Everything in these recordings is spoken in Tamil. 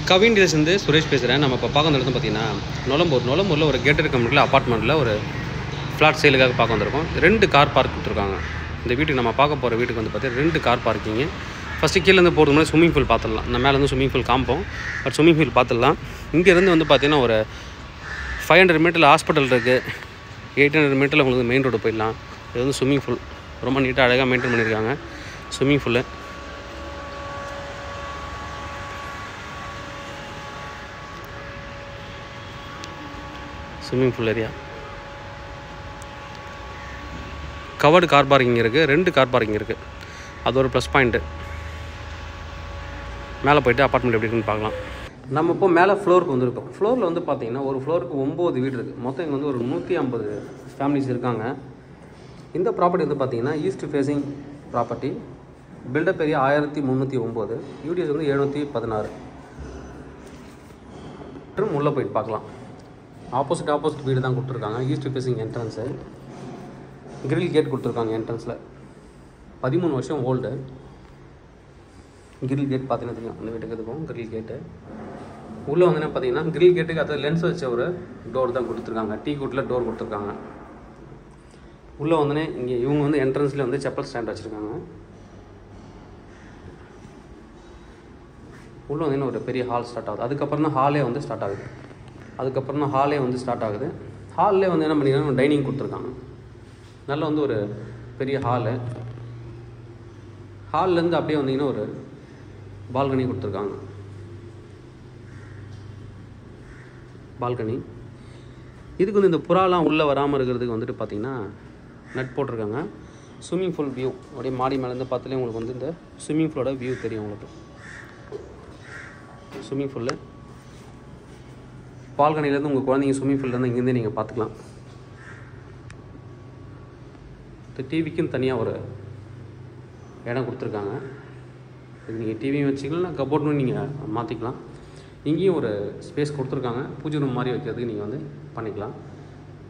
கவின் டீலர்ஸ்லேருந்து சுரேஷ் பேசுகிறேன். நம்ம இப்போ பார்க்க வந்திருந்தோம் பார்த்தீங்கன்னா நொலம்பூரில் ஒரு கேட்டட் கம்யூனிட்டியில் அப்பார்ட்மெண்ட்டில் ஒரு ஃப்ளாட் சேலுக்காக பார்க்க வந்திருக்கோம். 2 கார் பார்க் கொடுத்துருக்காங்க. இந்த வீட்டுக்கு நம்ம பார்க்க போகிற வீட்டுக்கு வந்து பார்த்தீங்கன்னா 2 கார் பார்க்கிங்கு. ஃபஸ்ட்டு கீழேருந்து போகிறதுக்கு முன்னாடி ஸ்விம்மிங் பூல் பார்த்துடலாம். நம்ம மேலே வந்து ஸ்விம்மிங் பூல் காமிப்போம். பட் ஸ்விம்மிங் பூல் பார்த்துடலாம். இங்கேருந்து வந்து பார்த்தீங்கன்னா ஒரு 500 மீட்டரில் ஹாஸ்பிட்டல் இருக்குது. 800 மீட்டரில் உங்களுக்கு மெயின் ரோடு போயிடலாம். இது வந்து ஸ்விம்மிங் பூல் ரொம்ப நீட்டாக அழகாக மெயின்டைன் பண்ணியிருக்காங்க. Swimming pool swimming pool area. Covered car parking இருக்குது. 2 கார் பார்க்கிங் இருக்குது. அது ஒரு ப்ளஸ் பாயிண்ட்டு. மேலே போய்ட்டு அப்பார்ட்மெண்ட் எப்படி இருக்குன்னு பார்க்கலாம். நம்ம இப்போ மேலே ஃப்ளோருக்கு வந்திருக்கோம். ஃப்ளோரில் வந்து பார்த்திங்கன்னா ஒரு ஃப்ளோருக்கு 9 வீடு இருக்குது. மொத்தம் இங்கே வந்து ஒரு 150 ஃபேமிலிஸ் இருக்காங்க. இந்த ப்ராப்பர்ட்டி வந்து பார்த்திங்கன்னா east facing property. Built up area 1309, UDS வந்து 716. உள்ளே போயிட்டு பார்க்கலாம். ஆப்போசிட் வீடு தான் கொடுத்துருக்காங்க. East facing entrance. Grill gate கொடுத்துருக்காங்க. என்ட்ரன்ஸில் 13 வருஷம் ஓல்டு. கிரில் கேட் பார்த்தீங்கன்னா தெரியும் அந்த வீட்டுக்கு இருக்கும். கிரில் கேட்டு உள்ளே வந்து என்ன பார்த்தீங்கன்னா கிரில் கேட்டுக்கு அது லென்ஸ் வச்ச ஒரு டோர் தான் கொடுத்துருக்காங்க. டீ கூட்டில் டோர் கொடுத்துருக்காங்க. உள்ளே வந்தோடனே இங்கே இவங்க வந்து என்ட்ரன்ஸில் வந்து செப்பல் ஸ்டாண்ட் வச்சுருக்காங்க. உள்ளே வந்தீங்கன்னா ஒரு பெரிய ஹால் ஸ்டார்ட் ஆகுது. அதுக்கப்புறம் தான் ஹாலே வந்து ஸ்டார்ட் ஆகுது. ஹாலில் வந்து என்ன பண்ணிங்கன்னா டைனிங் கொடுத்துருக்காங்க. நல்லா வந்து ஒரு பெரிய ஹாலு. ஹால்லேருந்து அப்படியே வந்தீங்கன்னா ஒரு பால்கனி கொடுத்துருக்காங்க. பால்கனி இதுக்கு வந்து இந்த புறாலாம் உள்ளே வராமல் இருக்கிறதுக்கு வந்துட்டு பார்த்திங்கன்னா நட் போட்டிருக்காங்க. ஸ்விம்மிங் பூல் வியூ அப்படியே மாடி மேலேருந்து பார்த்தாலே உங்களுக்கு வந்து இந்த ஸ்விம்மிங் பூலோட வியூ தெரியும். உங்களுக்கு ஸ்விம்மிங் பூலில் பால்கனிலேருந்து உங்கள் குழந்தைங்க ஸ்விம்மிங் பூல்லேருந்து இங்கேருந்தே நீங்கள் பார்த்துக்கலாம். இந்த டிவிக்குன்னு தனியாக ஒரு இடம் கொடுத்துருக்காங்க. இது நீங்கள் டிவியும் வச்சுக்கலாம், கபோர்ட்னு நீங்கள் மாற்றிக்கலாம். இங்கேயும் ஒரு ஸ்பேஸ் கொடுத்துருக்காங்க. பூஜை ரூம் மாதிரி வைக்கிறதுக்கு நீங்கள் வந்து பண்ணிக்கலாம்.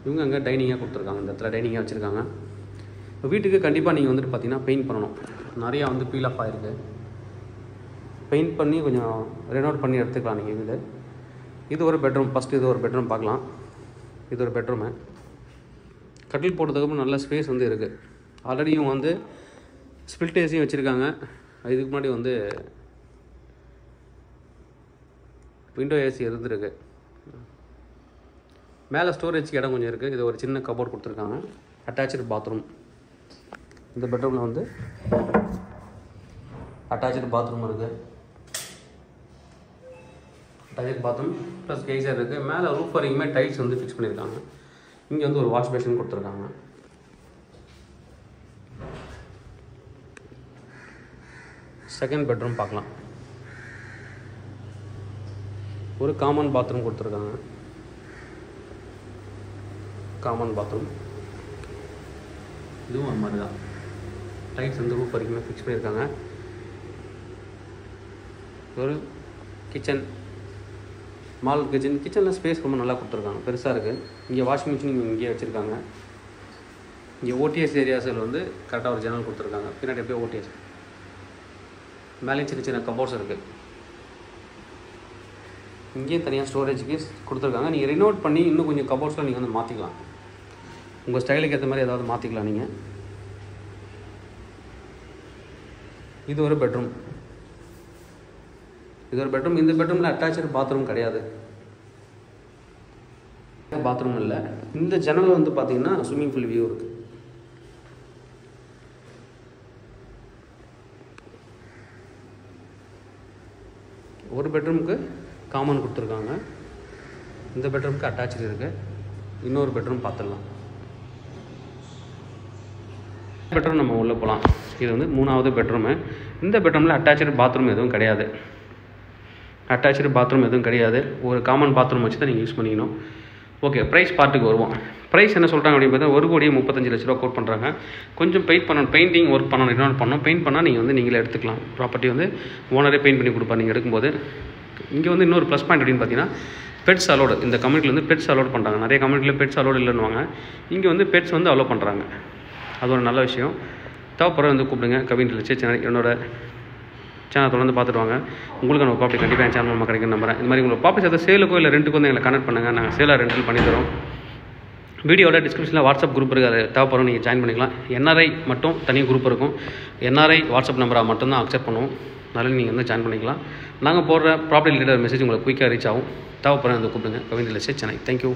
இவங்க அங்கே டைனிங்காக கொடுத்துருக்காங்க. இந்த இடத்துல டைனிங்காக வச்சுருக்காங்க. இப்போ வீட்டுக்கு கண்டிப்பாக நீங்கள் வந்துட்டு பார்த்தீங்கன்னா பெயிண்ட் பண்ணணும். நிறையா வந்து பீல் ஆஃப் ஆகிருக்கு. பெயிண்ட் பண்ணி கொஞ்சம் ரெனோவேட் பண்ணி எடுத்துக்கலாம் நீங்கள் வீடு. இது ஒரு பெட்ரூம். ஃபஸ்ட்டு இது ஒரு பெட்ரூம் பார்க்கலாம். இது ஒரு பெட்ரூமு. கட்டில் போட்டதுக்கப்புறம் நல்ல ஸ்பேஸ் வந்து இருக்குது. ஆல்ரெடி இவங்க வந்து ஸ்பிளிட் ஏசியும் வச்சுருக்காங்க. இதுக்கு முன்னாடி வந்து விண்டோ ஏசி இருந்துருக்கு. மேலே ஸ்டோரேஜ்க்கு இடம் கொஞ்சம் இருக்குது. இது ஒரு சின்ன கபோர்ட் கொடுத்துருக்காங்க. Attach bathroom. இந்த பெட்ரூமில் வந்து அட்டாச்சு பாத்ரூம் இருக்குது. அட்டாச்சு பாத்ரூம் ப்ளஸ் கெய்சர் இருக்குது. மேலே ரூஃப் வரைக்குமே டைல்ஸ் வந்து ஃபிக்ஸ் பண்ணியிருக்காங்க. இங்கே வந்து ஒரு வாஷ் பேஷன் கொடுத்துருக்காங்க. செகண்ட் பெட்ரூம் பார்க்கலாம். ஒரு காமன் பாத்ரூம் கொடுத்துருக்காங்க. காமன் பாத்ரூம் இதுவும் ஒரு மாதிரி தான். லைட்ஸ் வந்து ரூஃப் வரைக்குமே ஃபிக்ஸ் பண்ணியிருக்காங்க. ஒரு கிச்சன், மால் கிச்சன். கிச்சனில் ஸ்பேஸ் ரொம்ப நல்லா கொடுத்துருக்காங்க. பெருசாக இருக்குது. இங்கே வாஷிங் மிஷின் இங்கேயே வச்சுருக்காங்க. இங்கே ஓடிஎஸ் ஏரியாஸில் வந்து கரெக்டாக ஒரு ஜன்னல் கொடுத்துருக்காங்க. பின்னாடி எப்படியே ஓடிஎஸ். மேலே சின்ன சின்ன கபோர்ட்ஸ் இருக்குது. இங்கேயும் தனியாக ஸ்டோரேஜுக்கு கொடுத்துருக்காங்க. நீங்கள் ரினோவேட் பண்ணி இன்னும் கொஞ்சம் கபோர்ட்ஸில் நீங்கள் வந்து மாற்றிக்கலாம். உங்கள் ஸ்டைலுக்கு ஏற்ற மாதிரி ஏதாவது மாற்றிக்கலாம் நீங்கள். இது ஒரு பெட்ரூம். இந்த பெட்ரூமில் அட்டாச்சு பாத்ரூம் கிடையாது. பாத்ரூம் இல்லை. இந்த ஜன்னல் வந்து பார்த்தீங்கன்னா ஸ்விம்மிங் பூல் வியூ இருக்குது. ஒரு பெட்ரூமுக்கு காமன் கொடுத்துருக்காங்க. இந்த பெட்ரூமுக்கு அட்டாச்சு இருக்குது. இன்னொரு பெட்ரூம் பார்த்துடலாம். பெட்ரூம் நம்ம உள்ளே போகலாம். இது வந்து 3வது பெட்ரூமு. இந்த பெட்ரூமில் அட்டாச்சு பாத்ரூம் எதுவும் கிடையாது. ஒரு காமன் பாத்ரூம் வச்சு தான் நீங்கள் யூஸ் பண்ணிக்கணும். ஓகே, ப்ரைஸ் பார்ட்டுக்கு வருவோம். ப்ரைஸ் என்ன சொல்கிறாங்க அப்படின்னு பார்த்தா 1,35 லட்ச ரூபா கோட் பண்ணுறாங்க. கொஞ்சம் பெயிண்டிங் ஒர்க் பண்ணணும், ரினோவேட் பண்ணணும். பெயிண்ட் பண்ணால் நீங்கள் வந்து நீங்களே எடுத்துக்கலாம். ப்ராப்பர்ட்டி வந்து ஓனரே பெயிண்ட் பண்ணி கொடுப்பார் நீங்கள் எடுக்கும்போது. இங்கே வந்து இன்னொரு ப்ளஸ் பாயிண்ட் அப்படின்னு பார்த்தீங்கன்னா பெட்ஸ் அலோடு. இந்த கம்யூனிட்டியில் வந்து பெட்ஸ் அலோட் பண்ணுறாங்க. நிறைய கம்யூனிட்டியில் பெட்ஸ் அலோடு இல்லைன்னுவாங்க. இங்கே வந்து பெட்ஸ் வந்து அலோவ் பண்ணுறாங்க. அது ஒரு நல்ல விஷயம். தேவைப்படுற வந்து கூப்பிடுங்க. கவின் டீலர்ஸ் சேனல் என்னோட சேனல் தொடர்ந்து பார்த்துட்டு வாங்க. உங்களுக்கு நம்ம ப்ராப்பர்ட்டி கண்டிப்பாக என் சேனல் மூலமாக கிடைக்கும் நம்புறேன். இந்த மாதிரி உங்களுக்கு ப்ராப்பர்ட்டி சேர்த்து சேலுக்கோ இல்லை ரெண்டுக்கோ வந்து எங்களை கனெக்ட் பண்ணுங்கள். நாங்கள் சேலாக ரெண்டில் பண்ணி தரோம். வீடியோவில் டிஸ்கிரிப்ஷனில் வாட்ஸ்அப் குரூப் இருக்குது, அது தேவைப்படும், நீங்கள் ஜாயின் பண்ணிக்கலாம். என்ஆர்ஐ மட்டும் தனி குரூப் இருக்கும். என்ஆர்ஐ வாட்ஸ்அப் நம்பராக மட்டும்தான் அக்செப்ட் பண்ணுவோம். அதனால் நீங்கள் வந்து ஜாயின் பண்ணிக்கலாம். நாங்கள் போடுற ப்ராப்பர்ட்டி ரிலேட்டட் மெசேஜ் உங்களுக்கு குயிக்காக ரீச் ஆகும். தேவைப்படுற அந்த கூப்பிடுங்க. Kavin real estate Chennai. Thank you.